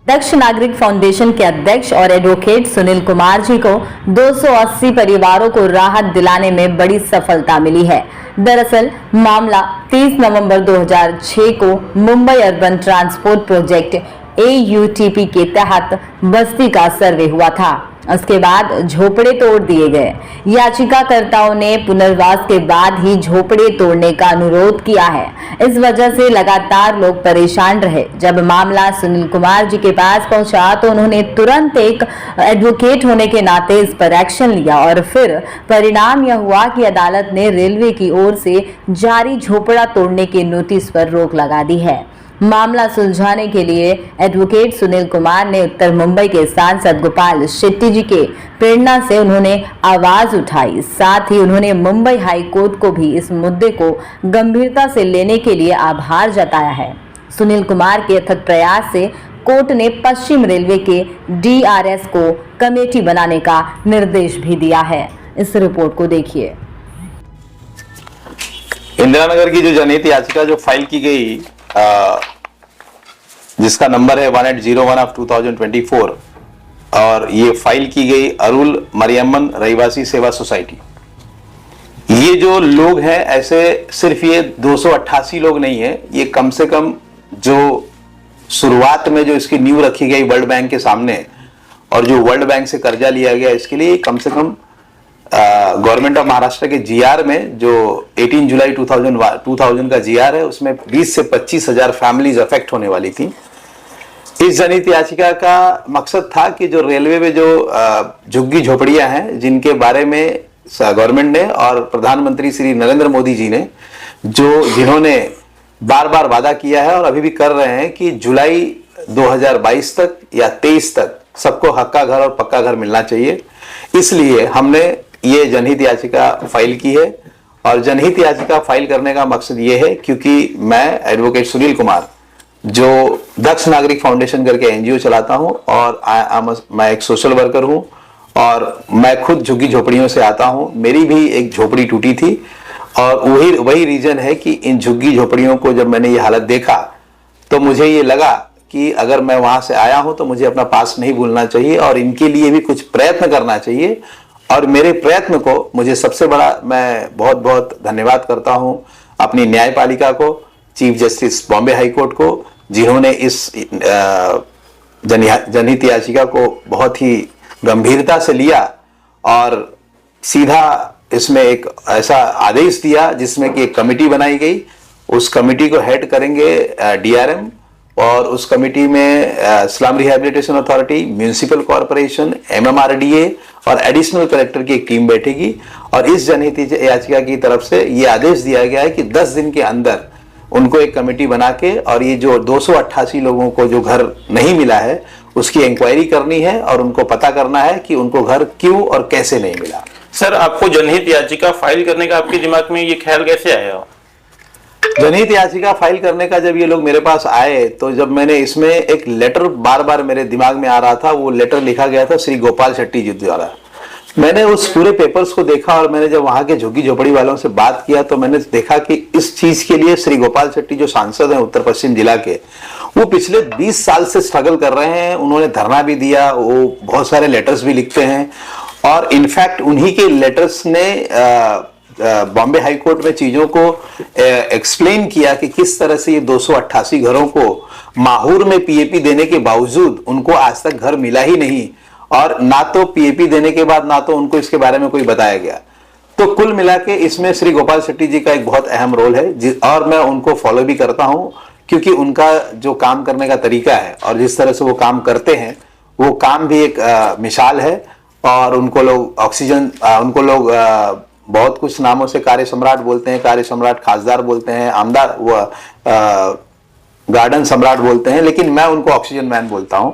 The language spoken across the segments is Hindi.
दक्ष नागरिक फाउंडेशन के अध्यक्ष और एडवोकेट सुनील कुमार जी को 280 परिवारों को राहत दिलाने में बड़ी सफलता मिली है। दरअसल मामला 30 नवंबर 2006 को Mumbai urban transport project AUTP के तहत बस्ती का सर्वे हुआ था। उसके बाद झोपड़े तोड़ दिए गए। याचिकाकर्ताओं ने पुनर्वास के बाद ही झोपड़े तोड़ने का अनुरोध किया है। इस वजह से लगातार लोग परेशान रहे। जब मामला सुनील कुमार जी के पास पहुंचा तो उन्होंने तुरंत एक एडवोकेट होने के नाते इस पर एक्शन लिया और फिर परिणाम यह हुआ कि अदालत ने रेलवे की ओर से जारी झोपड़ा तोड़ने के नोटिस पर रोक लगा दी है। मामला सुलझाने के लिए एडवोकेट सुनील कुमार ने उत्तर मुंबई के सांसद गोपाल शेट्टी जी के प्रेरणा से उन्होंने आवाज उठाई। साथ ही उन्होंने मुंबई हाई कोर्ट को भी इस मुद्दे को गंभीरता से लेने के लिए आभार जताया है। सुनील कुमार के अथक प्रयास से कोर्ट ने पश्चिम रेलवे के DRS को कमेटी बनाने का निर्देश भी दिया है। इस रिपोर्ट को देखिए। इंदिरा नगर की जो जनहित याचिका जो फाइल की गई, जिसका नंबर है 1801 ऑफ 2024 और ये फाइल की गई अरुल मरियम्मन रहीवासी सेवा सोसाइटी। ये जो लोग हैं ऐसे सिर्फ ये 288 लोग नहीं है, ये कम से कम जो शुरुआत में जो इसकी नींव रखी गई वर्ल्ड बैंक के सामने और जो वर्ल्ड बैंक से कर्जा लिया गया, इसके लिए कम से कम गवर्नमेंट ऑफ महाराष्ट्र के GR में जो 18 जुलाई 2000 का GR है, उसमें 20 से 25 हजार फैमिलीज अफेक्ट होने वाली थी। इस जनहित याचिका का मकसद था कि जो रेलवे में जो झुग्गी झोपड़ियां हैं, जिनके बारे में गवर्नमेंट ने और प्रधानमंत्री श्री नरेंद्र मोदी जी ने जिन्होंने बार बार वादा किया है और अभी भी कर रहे हैं कि जुलाई 2022 तक या 23 तक सबको हक्का घर और पक्का घर मिलना चाहिए। इसलिए हमने ये जनहित याचिका फाइल की है और जनहित याचिका फाइल करने का मकसद ये है क्योंकि मैं एडवोकेट सुनील कुमार जो दक्ष नागरिक फाउंडेशन करके NGO चलाता हूं और मैं एक सोशल वर्कर हूं और मैं खुद झुग्गी झोपड़ियों से आता हूं। मेरी भी एक झोपड़ी टूटी थी और वही रीजन है कि इन झुग्गी झोपड़ियों को जब मैंने ये हालत देखा तो मुझे ये लगा कि अगर मैं वहां से आया हूं तो मुझे अपना पास नहीं भूलना चाहिए और इनके लिए भी कुछ प्रयत्न करना चाहिए। और मेरे प्रयत्न को मुझे सबसे बड़ा मैं बहुत बहुत धन्यवाद करता हूं अपनी न्यायपालिका को, chief justice Bombay high court को, जिन्होंने इस जनहित याचिका को बहुत ही गंभीरता से लिया और सीधा इसमें एक ऐसा आदेश दिया जिसमें कि एक कमेटी बनाई गई। उस कमेटी को हेड करेंगे DRM और उस कमेटी में slum rehabilitation authority, municipal corporation, MMRDA और एडिशनल कलेक्टर की एक टीम बैठेगी। और इस जनहित याचिका की तरफ से ये आदेश दिया गया है कि 10 दिन के अंदर उनको एक कमेटी बना के और ये जो 288 लोगों को जो घर नहीं मिला है उसकी इंक्वायरी करनी है और उनको पता करना है कि उनको घर क्यों और कैसे नहीं मिला। सर, आपको जनहित याचिका फाइल करने का आपके दिमाग में ये ख्याल कैसे आया? जनहित याचिका फाइल करने का जब ये लोग मेरे पास आए तो जब मैंने इसमें एक लेटर बार बार मेरे दिमाग में आ रहा था, वो लेटर लिखा गया था श्री गोपाल शेट्टी जी द्वारा। मैंने उस पूरे पेपर्स को देखा और मैंने जब वहां के झुग्गी झोपड़ी वालों से बात किया तो मैंने देखा कि इस चीज के लिए श्री गोपाल शेट्टी जो सांसद हैं उत्तर पश्चिम जिला के, वो पिछले 20 साल से स्ट्रगल कर रहे हैं। उन्होंने धरना भी दिया, वो बहुत सारे लेटर्स भी लिखते हैं और इनफैक्ट उन्हीं के लेटर्स ने बॉम्बे हाई कोर्ट में चीजों को एक्सप्लेन किया कि किस तरह से ये 288 घरों को माहौर में PAP देने के बावजूद उनको आज तक घर मिला ही नहीं और ना तो PAP देने के बाद ना तो उनको इसके बारे में कोई बताया गया। तो कुल मिला के इसमें श्री गोपाल शेट्टी जी का एक बहुत अहम रोल है और मैं उनको फॉलो भी करता हूं क्योंकि उनका जो काम करने का तरीका है और जिस तरह से वो काम करते हैं वो काम भी एक मिसाल है। और उनको लोग ऑक्सीजन, उनको लोग बहुत कुछ नामों से कार्य सम्राट बोलते हैं, कार्य सम्राट खासदार बोलते हैं, आमदार गार्डन सम्राट बोलते हैं, लेकिन मैं उनको ऑक्सीजन मैन बोलता हूं।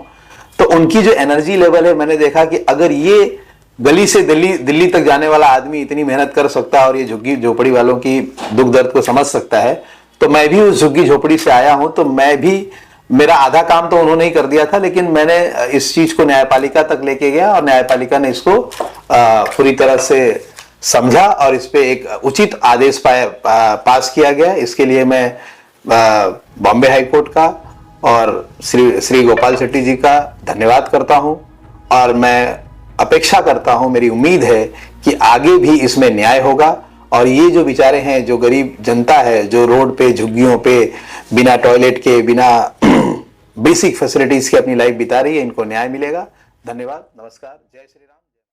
तो उनकी जो एनर्जी लेवल है, मैंने देखा कि अगर ये गली से दिल्ली तक जाने वाला आदमी इतनी मेहनत कर सकता है और ये झुग्गी झोपड़ी वालों की दुख दर्द को समझ सकता है, तो मैं भी उस झुग्गी झोपड़ी से आया हूं। तो मैं भी, मेरा आधा काम तो उन्होंने ही कर दिया था, लेकिन मैंने इस चीज को न्यायपालिका तक लेके गया और न्यायपालिका ने इसको पूरी तरह से समझा और इस पे एक उचित आदेश पास किया गया। इसके लिए मैं बॉम्बे हाई कोर्ट का और श्री गोपाल शेट्टी जी का धन्यवाद करता हूं और मैं अपेक्षा करता हूं, मेरी उम्मीद है कि आगे भी इसमें न्याय होगा और ये जो बेचारे हैं, जो गरीब जनता है, जो रोड पे झुग्गियों पे बिना टॉयलेट के, बिना बेसिक फैसिलिटीज के अपनी लाइफ बिता रही है, इनको न्याय मिलेगा। धन्यवाद, नमस्कार, जय श्री राम।